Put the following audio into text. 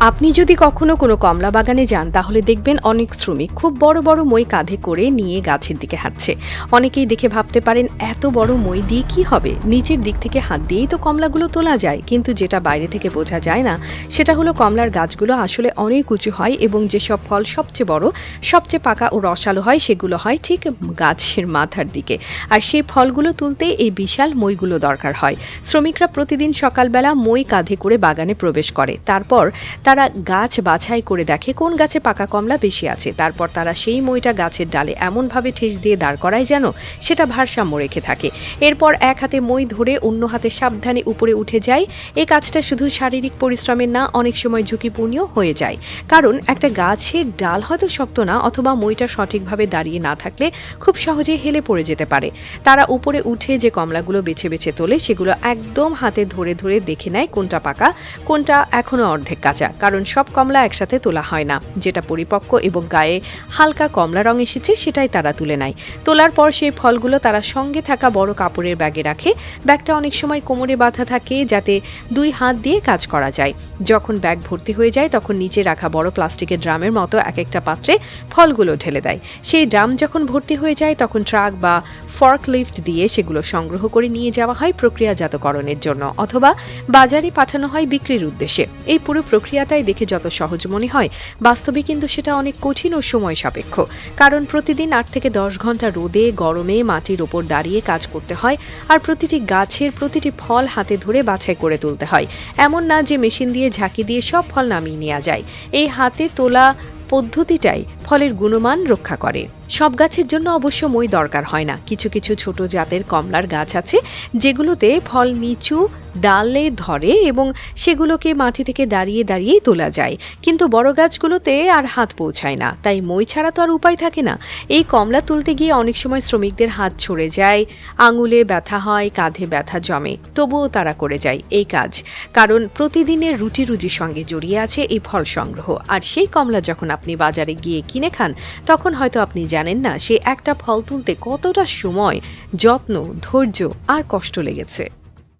আপনি যদি কখনো কোনো কমলা বাগানে যান তাহলে দেখবেন অনেক শ্রমিক খুব বড় বড় মই কাঁধে করে নিয়ে গাছের দিকে হাঁটছে। অনেকেই দেখে ভাবতে পারেন এত বড় মই দিয়ে কি হবে, নিচের দিক থেকে হাত দিয়েই তো কমলাগুলো তোলা যায়। কিন্তু যেটা বাইরে থেকে বোঝা যায় না সেটা হলো কমলার গাছগুলো আসলে অনেক উঁচু হয় এবং যেসব ফল সবচেয়ে বড়, সবচেয়ে পাকা ও রসালো হয় সেগুলো হয় ঠিক গাছের মাথার দিকে। আর সেই ফলগুলো তুলতে এই বিশাল মইগুলো দরকার হয়। শ্রমিকরা প্রতিদিন সকালবেলা মই কাঁধে করে বাগানে প্রবেশ করে। তারপর তারা গাছ বাছাই করে দেখে কোন গাছে পাকা কমলা বেশি আছে। তারপর তারা সেই মইটা গাছের ডালে এমনভাবে ঠেস দিয়ে দাঁড় করায় যেন সেটা ভারসাম্য রেখে থাকে। এরপর এক হাতে মই ধরে অন্য হাতে সাবধানে উপরে উঠে যায়। এই কাজটা শুধু শারীরিক পরিশ্রমের না, অনেক সময় ঝুঁকিপূর্ণও হয়ে যায়। কারণ একটা গাছের ডাল হয়তো শক্ত না, অথবা মইটা সঠিকভাবে দাঁড়িয়ে না থাকলে খুব সহজে হেলে পড়ে যেতে পারে। তারা উপরে উঠে যে কমলাগুলো বেছে বেছে তোলে সেগুলো একদম হাতে ধরে ধরে দেখে নেয় কোনটা পাকা, কোনটা এখনো অর্ধেক কাঁচা। কারণ সব কমলা একসাথে তোলা হয় না, যেটা পরিপক্ক এবং গায়ে হালকা কমলা রং এসেছে সেটাই তারা তুলে নেয়। তোলার পর সেই ফলগুলো তারা সঙ্গে থাকা বড় কাপড়ের ব্যাগে রাখে। ব্যাগটা অনেক সময় কোমরে বাঁধা থাকে যাতে দুই হাত দিয়ে কাজ করা যায়। যখন ব্যাগ ভর্তি হয়ে যায় তখন নিচে রাখা বড় প্লাস্টিকের ড্রামের মতো এক একটা পাত্রে ফলগুলো ঢেলে দেয়। সেই ড্রাম যখন ভর্তি হয়ে যায় তখন ট্রাক বা ফর্কলিফট দিয়ে সেগুলো সংগ্রহ করে নিয়ে যাওয়া হয় প্রক্রিয়াজাতকরণের জন্য, অথবা বাজারে পাঠানো হয় বিক্রির উদ্দেশ্যে। এই পুরো প্রক্রিয়াটাই দেখে যত সহজ মনে হয়, বাস্তবে কিন্তু সেটা অনেক কঠিন ও সময় সাপেক্ষ। কারণ প্রতিদিন 8 থেকে 10 ঘন্টা রোদে গরমে মাটির ওপর দাঁড়িয়ে কাজ করতে হয়, আর প্রতিটি গাছের প্রতিটি ফল হাতে ধরে বাছাই করে তুলতে হয়। এমন না যে মেশিন দিয়ে ঝাঁকি দিয়ে সব ফল নামিয়ে নেওয়া যায়। এই হাতে তোলা পদ্ধতিটাই ফলের গুণমান রক্ষা করে। সব গাছের জন্য অবশ্য মই দরকার হয় না। কিছু কিছু ছোট জাতের কমলার গাছ আছে যেগুলোতে ফল নিচু ডালে ধরে এবং সেগুলোকে মাটি থেকে দাঁড়িয়ে দাঁড়িয়েই তোলা যায়। কিন্তু বড় গাছগুলোতে আর হাত পৌঁছায় না, তাই মই ছাড়া তো আর উপায় থাকে না। এই কমলা তুলতে গিয়ে অনেক সময় শ্রমিকদের হাত ছড়ে যায়, আঙুলে ব্যথা হয়, কাঁধে ব্যথা জমে, তবুও তারা করে যায় এই কাজ। কারণ প্রতিদিনের রুটি রুজির সঙ্গে জড়িয়ে আছে এই ফল সংগ্রহ। আর সেই কমলা যখন আপনি বাজারে গিয়ে কিনে খান তখন হয়তো আপনি জানেন না সে একটা ফল তুলতে কতটা সময়, যত্ন, ধৈর্য আর কষ্ট লেগেছে।